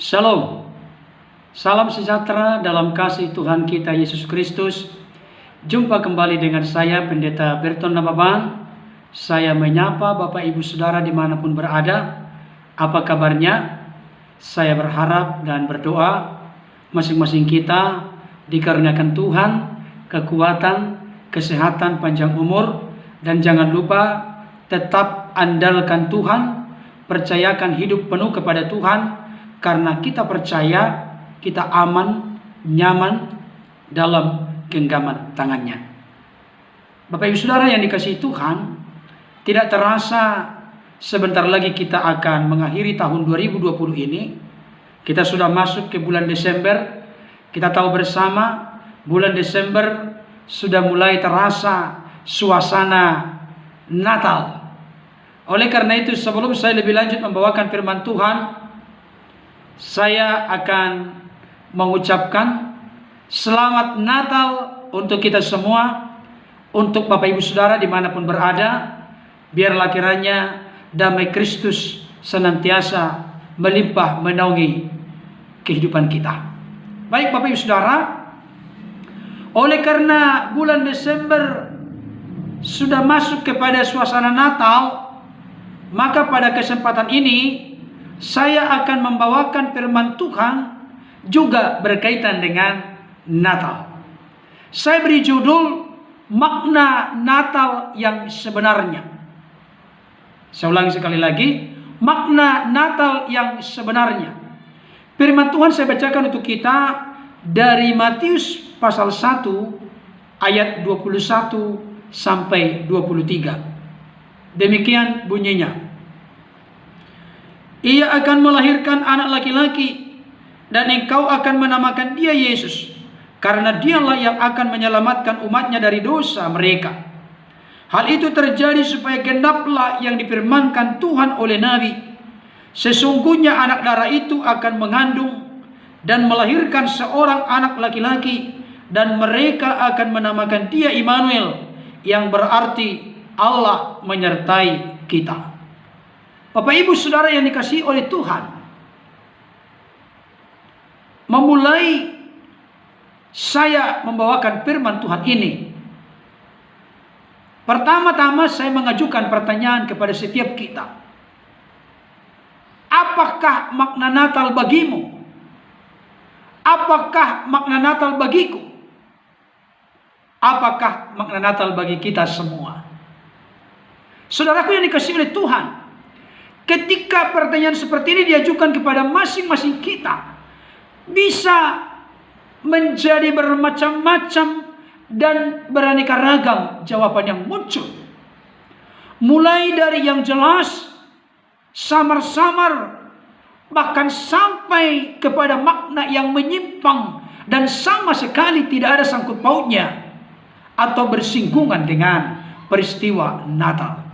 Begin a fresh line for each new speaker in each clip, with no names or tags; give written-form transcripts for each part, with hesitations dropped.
Shalom, salam sejahtera dalam kasih Tuhan kita Yesus Kristus. Jumpa kembali dengan saya Pendeta Berton Nababan. Saya menyapa Bapak Ibu Saudara dimanapun berada. Apa kabarnya? Saya berharap dan berdoa masing-masing kita dikaruniakan Tuhan kekuatan, kesehatan, panjang umur. Dan jangan lupa tetap andalkan Tuhan, percayakan hidup penuh kepada Tuhan. Karena kita percaya kita aman, nyaman dalam genggaman tangannya. Bapak Ibu Saudara yang dikasihi Tuhan, tidak terasa sebentar lagi kita akan mengakhiri tahun 2020 ini. Kita sudah masuk ke bulan Desember. Kita tahu bersama bulan Desember sudah mulai terasa suasana Natal. Oleh karena itu, sebelum saya lebih lanjut membawakan firman Tuhan, saya akan mengucapkan selamat Natal untuk kita semua, untuk Bapak Ibu Saudara dimanapun berada. Biarlah kiranya damai Kristus senantiasa melimpah menaungi kehidupan kita. Baik Bapak Ibu Saudara, oleh karena bulan Desember sudah masuk kepada suasana Natal, maka pada kesempatan ini saya akan membawakan firman Tuhan juga berkaitan dengan Natal. Saya beri judul makna Natal yang sebenarnya. Saya ulangi sekali lagi, makna Natal yang sebenarnya. Firman Tuhan saya bacakan untuk kita dari Matius pasal 1 ayat 21 sampai 23. Demikian bunyinya. Ia akan melahirkan anak laki-laki, dan engkau akan menamakan dia Yesus, karena dialah yang akan menyelamatkan umatnya dari dosa mereka. Hal itu terjadi supaya genaplah yang difirmankan Tuhan oleh Nabi. Sesungguhnya anak darah itu akan mengandung dan melahirkan seorang anak laki-laki, dan mereka akan menamakan dia Immanuel, yang berarti Allah menyertai kita. Bapak Ibu Saudara yang dikasihi oleh Tuhan, memulai saya membawakan firman Tuhan ini, pertama-tama saya mengajukan pertanyaan kepada setiap kita. Apakah makna Natal bagimu? Apakah makna Natal bagiku? Apakah makna Natal bagi kita semua? Saudaraku yang dikasihi oleh Tuhan, ketika pertanyaan seperti ini diajukan kepada masing-masing kita, bisa menjadi bermacam-macam dan beraneka ragam jawaban yang muncul. Mulai dari yang jelas, samar-samar, bahkan sampai kepada makna yang menyimpang dan sama sekali tidak ada sangkut pautnya atau bersinggungan dengan peristiwa Natal.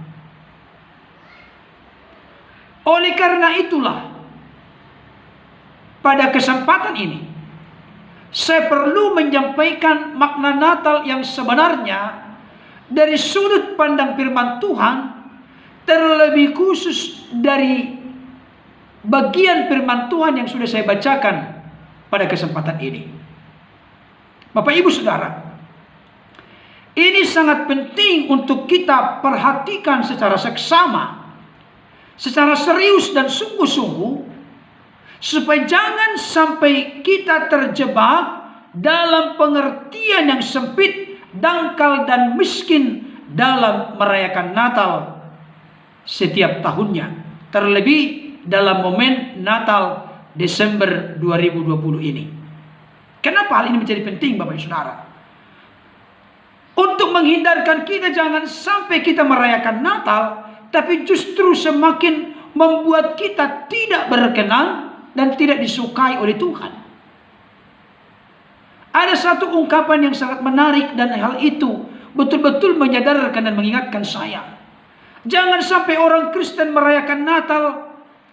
Oleh karena itulah, pada kesempatan ini, saya perlu menyampaikan makna Natal yang sebenarnya dari sudut pandang firman Tuhan, terlebih khusus dari bagian firman Tuhan yang sudah saya bacakan pada kesempatan ini. Bapak Ibu Saudara, ini sangat penting untuk kita perhatikan secara seksama, secara serius dan sungguh-sungguh, supaya jangan sampai kita terjebak dalam pengertian yang sempit, dangkal dan miskin dalam merayakan Natal setiap tahunnya, terlebih dalam momen Natal Desember 2020 ini. Kenapa hal ini menjadi penting Bapak Ibu Saudara? Untuk menghindarkan kita jangan sampai kita merayakan Natal tapi justru semakin membuat kita tidak berkenan dan tidak disukai oleh Tuhan. Ada satu ungkapan yang sangat menarik dan hal itu betul-betul menyadarkan dan mengingatkan saya. Jangan sampai orang Kristen merayakan Natal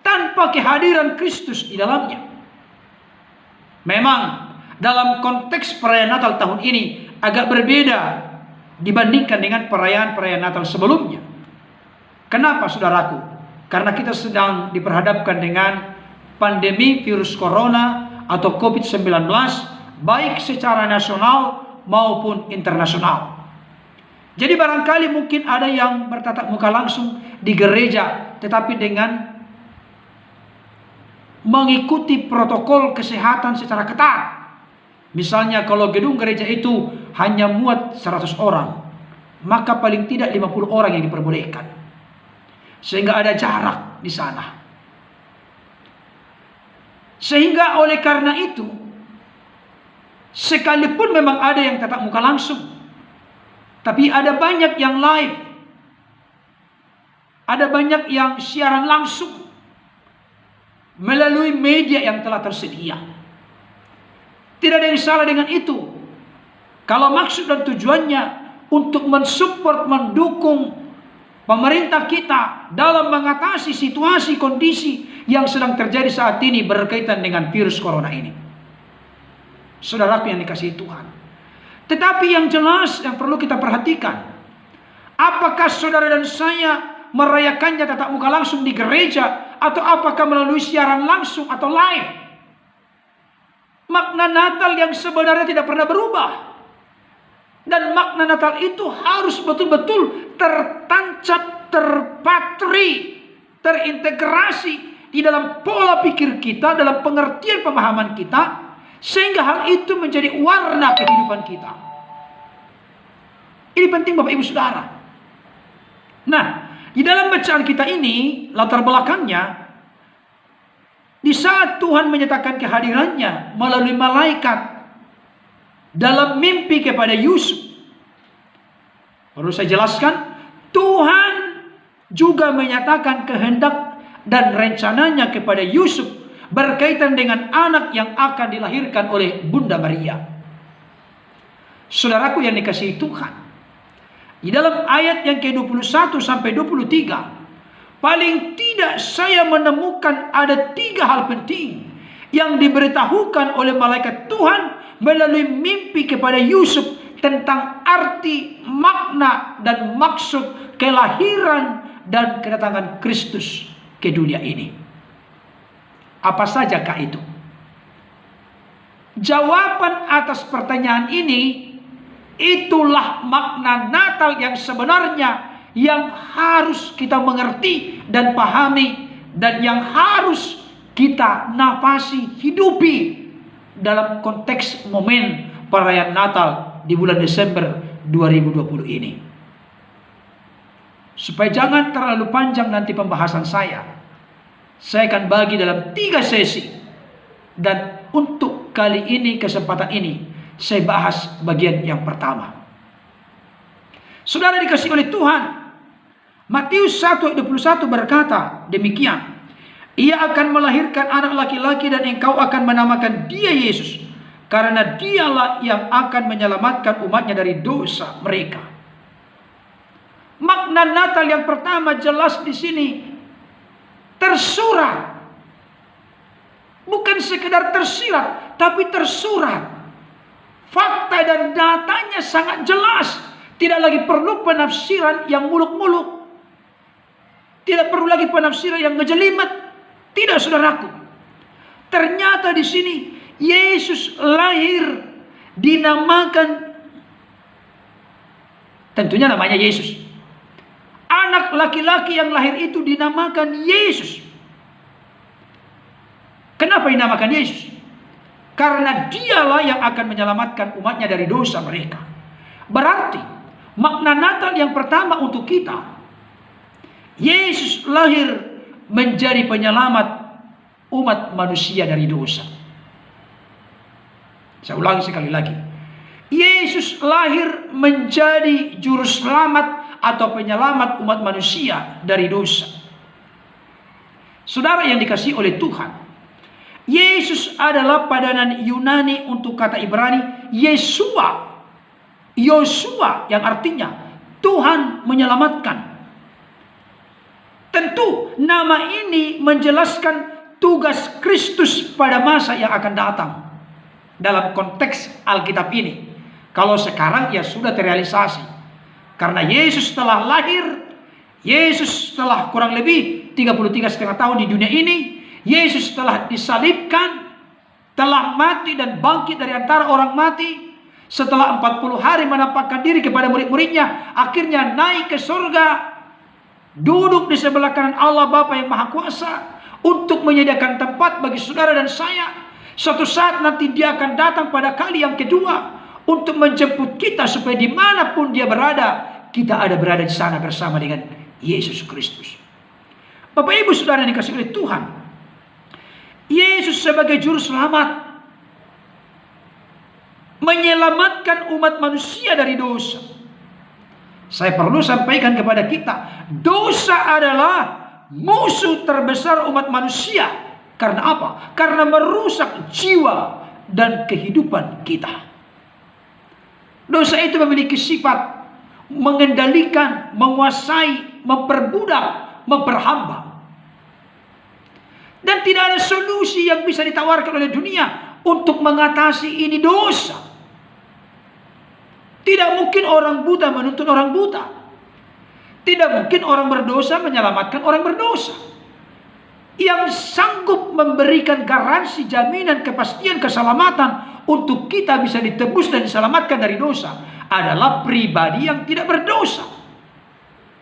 tanpa kehadiran Kristus di dalamnya. Memang dalam konteks perayaan Natal tahun ini agak berbeda dibandingkan dengan perayaan-perayaan Natal sebelumnya. Kenapa saudaraku? Karena kita sedang diperhadapkan dengan pandemi virus corona atau COVID-19, baik secara nasional maupun internasional. Jadi barangkali mungkin ada yang bertatap muka langsung di gereja, tetapi dengan mengikuti protokol kesehatan secara ketat. Misalnya kalau gedung gereja itu hanya muat 100 orang, maka paling tidak 50 orang yang diperbolehkan. Sehingga ada jarak di sana. Sehingga oleh karena itu, sekalipun memang ada yang tatap muka langsung, tapi ada banyak yang live. Ada banyak yang siaran langsung melalui media yang telah tersedia. Tidak ada yang salah dengan itu. Kalau maksud dan tujuannya untuk mensupport, mendukung pemerintah kita dalam mengatasi situasi kondisi yang sedang terjadi saat ini berkaitan dengan virus corona ini. Saudaraku yang dikasihi Tuhan. Tetapi yang jelas yang perlu kita perhatikan, apakah saudara dan saya merayakannya tatap muka langsung di gereja, atau apakah melalui siaran langsung atau live? Makna Natal yang sebenarnya tidak pernah berubah. Dan makna Natal itu harus betul-betul tertancap, terpatri, terintegrasi di dalam pola pikir kita, dalam pengertian pemahaman kita, sehingga hal itu menjadi warna kehidupan kita. Ini penting Bapak Ibu Saudara. Nah, di dalam bacaan kita ini, latar belakangnya, di saat Tuhan menyatakan kehadirannya melalui malaikat dalam mimpi kepada Yusuf. Perlu saya jelaskan, Tuhan juga menyatakan kehendak dan rencananya kepada Yusuf berkaitan dengan anak yang akan dilahirkan oleh Bunda Maria. Saudaraku yang dikasihi Tuhan, di dalam ayat yang ke-21 sampai 23, paling tidak saya menemukan ada 3 hal penting yang diberitahukan oleh malaikat Tuhan melalui mimpi kepada Yusuf tentang arti, makna, dan maksud kelahiran dan kedatangan Kristus ke dunia ini. Apa sajakah itu? Jawaban atas pertanyaan ini, itulah makna Natal yang sebenarnya yang harus kita mengerti dan pahami, dan yang harus kita nafasi, hidupi dalam konteks momen perayaan Natal di bulan Desember 2020 ini. Supaya jangan terlalu panjang nanti pembahasan saya akan bagi dalam 3 sesi. Dan untuk kali ini, kesempatan ini, saya bahas bagian yang pertama. Saudara dikasihi oleh Tuhan, Matius 1:21 berkata demikian, ia akan melahirkan anak laki-laki dan engkau akan menamakan dia Yesus, karena dialah yang akan menyelamatkan umatnya dari dosa mereka. Makna Natal yang pertama jelas di sini tersurat. Bukan sekedar tersirat, tapi tersurat. Fakta dan datanya sangat jelas. Tidak lagi perlu penafsiran yang muluk-muluk. Tidak perlu lagi penafsiran yang ngejelimet. Tidak, saudaraku. Ternyata di sini Yesus lahir dinamakan, tentunya namanya Yesus. Anak laki-laki yang lahir itu dinamakan Yesus. Kenapa dinamakan Yesus? Karena dialah yang akan menyelamatkan umatnya dari dosa mereka. Berarti makna Natal yang pertama untuk kita, Yesus lahir menjadi penyelamat umat manusia dari dosa. Saya ulangi sekali lagi. Yesus lahir menjadi juru selamat atau penyelamat umat manusia dari dosa. Saudara yang dikasihi oleh Tuhan, Yesus adalah padanan Yunani untuk kata Ibrani Yeshua. Yosua yang artinya Tuhan menyelamatkan. Tentu nama ini menjelaskan tugas Kristus pada masa yang akan datang. Dalam konteks Alkitab ini, kalau sekarang ya sudah terrealisasi. Karena Yesus telah lahir, Yesus telah kurang lebih 33,5 tahun di dunia ini, Yesus telah disalibkan, telah mati dan bangkit dari antara orang mati. Setelah 40 hari menampakkan diri kepada murid-muridnya, akhirnya naik ke surga, duduk di sebelah kanan Allah Bapa yang Maha Kuasa untuk menyediakan tempat bagi saudara dan saya. Suatu saat nanti dia akan datang pada kali yang kedua untuk menjemput kita supaya dimanapun dia berada, kita ada berada di sana bersama dengan Yesus Kristus. Bapak Ibu Saudara yang dikasihi oleh Tuhan, Yesus sebagai juru selamat menyelamatkan umat manusia dari dosa. Saya perlu sampaikan kepada kita, dosa adalah musuh terbesar umat manusia. Karena apa? Karena merusak jiwa dan kehidupan kita. Dosa itu memiliki sifat mengendalikan, menguasai, memperbudak, memperhamba. Dan tidak ada solusi yang bisa ditawarkan oleh dunia untuk mengatasi ini dosa. Tidak mungkin orang buta menuntun orang buta. Tidak mungkin orang berdosa menyelamatkan orang berdosa. Yang sanggup memberikan garansi, jaminan, kepastian, keselamatan untuk kita bisa ditebus dan diselamatkan dari dosa adalah pribadi yang tidak berdosa.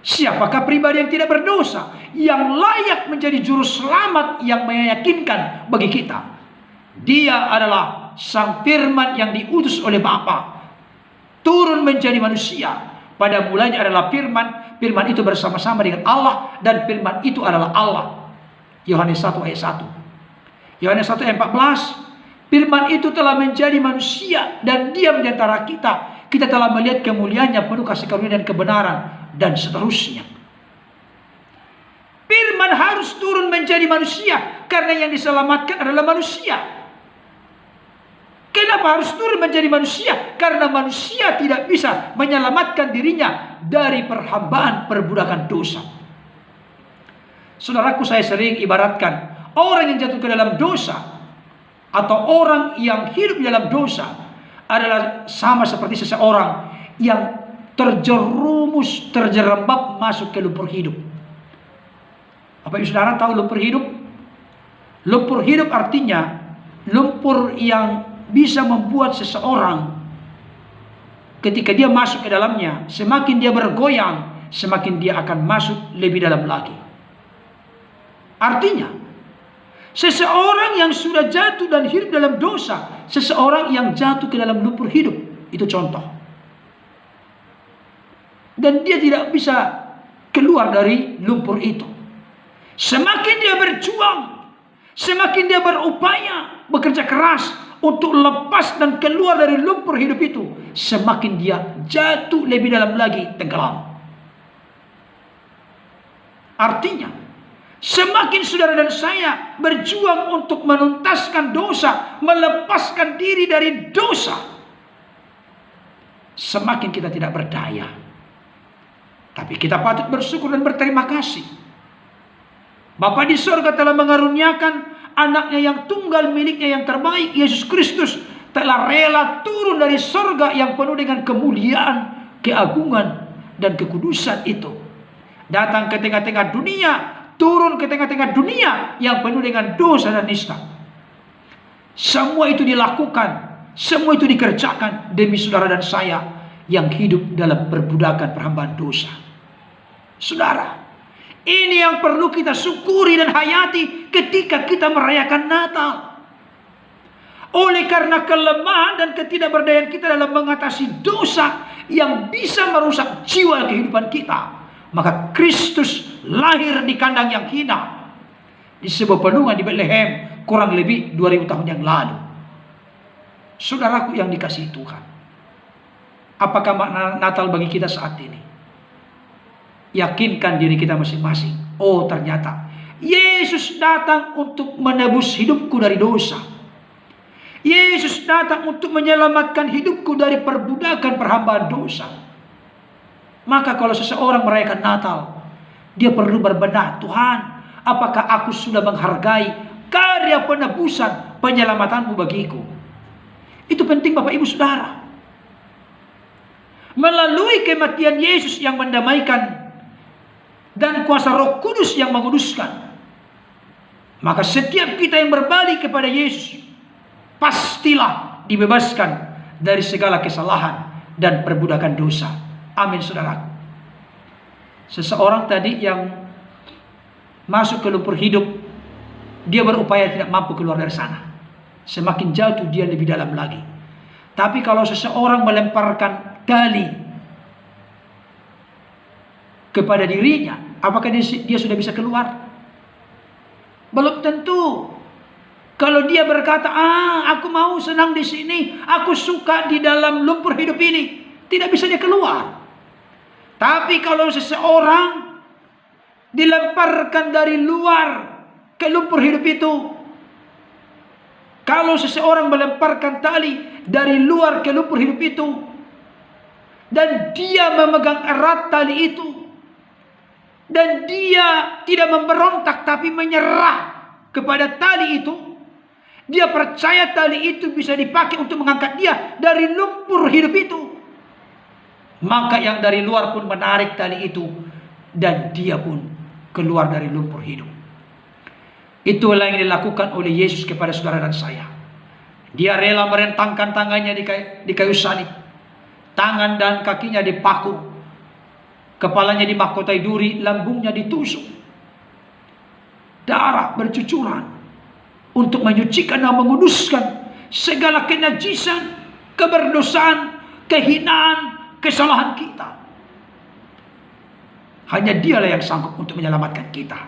Siapakah pribadi yang tidak berdosa? Yang layak menjadi juru selamat yang meyakinkan bagi kita. Dia adalah Sang Firman yang diutus oleh Bapa, turun menjadi manusia. Pada mulanya adalah firman. Firman itu bersama-sama dengan Allah, dan firman itu adalah Allah. Yohanes 1 ayat 1. Yohanes 1 ayat 14. Firman itu telah menjadi manusia dan diam di antara kita. Kita telah melihat kemuliaannya, penuh kasih karunia dan kebenaran, dan seterusnya. Firman harus turun menjadi manusia karena yang diselamatkan adalah manusia. Kenapa harus turun menjadi manusia? Karena manusia tidak bisa menyelamatkan dirinya dari perhambaan perbudakan dosa. Saudaraku, saya sering ibaratkan orang yang jatuh ke dalam dosa atau orang yang hidup di dalam dosa adalah sama seperti seseorang yang terjerumus, terjerembab masuk ke lumpur hidup. Apa yang saudara tahu lumpur hidup? Lumpur hidup artinya lumpur yang bisa membuat seseorang ketika dia masuk ke dalamnya, semakin dia bergoyang, semakin dia akan masuk lebih dalam lagi. Artinya, seseorang yang sudah jatuh dan hidup dalam dosa, seseorang yang jatuh ke dalam lumpur hidup, itu contoh. Dan dia tidak bisa keluar dari lumpur itu. Semakin dia berjuang, semakin dia berupaya, bekerja keras untuk lepas dan keluar dari lumpur hidup itu, semakin dia jatuh lebih dalam lagi, tenggelam. Artinya, semakin saudara dan saya berjuang untuk menuntaskan dosa, melepaskan diri dari dosa, semakin kita tidak berdaya. Tapi kita patut bersyukur dan berterima kasih. Bapa di surga telah mengaruniakan anaknya yang tunggal, miliknya yang terbaik, Yesus Kristus, telah rela turun dari surga yang penuh dengan kemuliaan, keagungan, dan kekudusan itu. Datang ke tengah-tengah dunia, turun ke tengah-tengah dunia yang penuh dengan dosa dan nista. Semua itu dilakukan, semua itu dikerjakan demi saudara dan saya yang hidup dalam perbudakan perhambaan dosa. Saudara, ini yang perlu kita syukuri dan hayati ketika kita merayakan Natal. Oleh karena kelemahan dan ketidakberdayaan kita dalam mengatasi dosa yang bisa merusak jiwa kehidupan kita, maka Kristus lahir di kandang yang hina, di sebuah pedungan di Bethlehem kurang lebih 2000 tahun yang lalu. Saudaraku yang dikasihi Tuhan, apakah makna Natal bagi kita saat ini? Yakinkan diri kita masing-masing. Oh, ternyata Yesus datang untuk menebus hidupku dari dosa. Yesus datang untuk menyelamatkan hidupku dari perbudakan perhambaan dosa. Maka kalau seseorang merayakan Natal, dia perlu berbenah, Tuhan, apakah aku sudah menghargai karya penebusan penyelamatanmu bagiku? Itu penting Bapak Ibu Saudara. Melalui kematian Yesus yang mendamaikan dan kuasa Roh Kudus yang menguduskan, Maka setiap kita yang berbalik kepada Yesus, pastilah dibebaskan dari segala kesalahan dan perbudakan dosa. Amin, saudaraku. Seseorang tadi yang masuk ke lumpur hidup, dia berupaya tidak mampu keluar dari sana. Semakin jatuh dia lebih dalam lagi. Tapi kalau seseorang melemparkan tali kepada dirinya, apakah dia sudah bisa keluar? Belum tentu. Kalau dia berkata, aku mau senang di sini, aku suka di dalam lumpur hidup ini, tidak bisa dia keluar. Tapi kalau seseorang dilemparkan dari luar ke lumpur hidup itu, kalau seseorang melemparkan tali dari luar ke lumpur hidup itu, dan dia memegang erat tali itu, dan dia tidak memberontak tapi menyerah kepada tali itu, dia percaya tali itu bisa dipakai untuk mengangkat dia dari lumpur hidup itu, maka yang dari luar pun menarik tali itu, dan dia pun keluar dari lumpur hidup. Itulah yang dilakukan oleh Yesus kepada saudara dan saya. Dia rela merentangkan tangannya di kayu salib, tangan dan kakinya dipaku, kepalanya dimahkotai duri, lambungnya ditusuk, darah bercucuran untuk menyucikan dan menguduskan segala kenajisan, keberdosaan, kehinaan, kesalahan kita. Hanya dialah yang sanggup untuk menyelamatkan kita.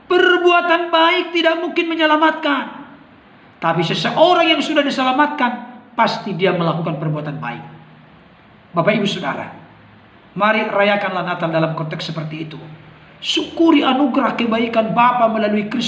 Perbuatan baik tidak mungkin menyelamatkan. Tapi seseorang yang sudah diselamatkan, pasti dia melakukan perbuatan baik. Bapak Ibu Saudara, mari rayakanlah Natal dalam konteks seperti itu. Syukuri anugerah kebaikan Bapa melalui Kristus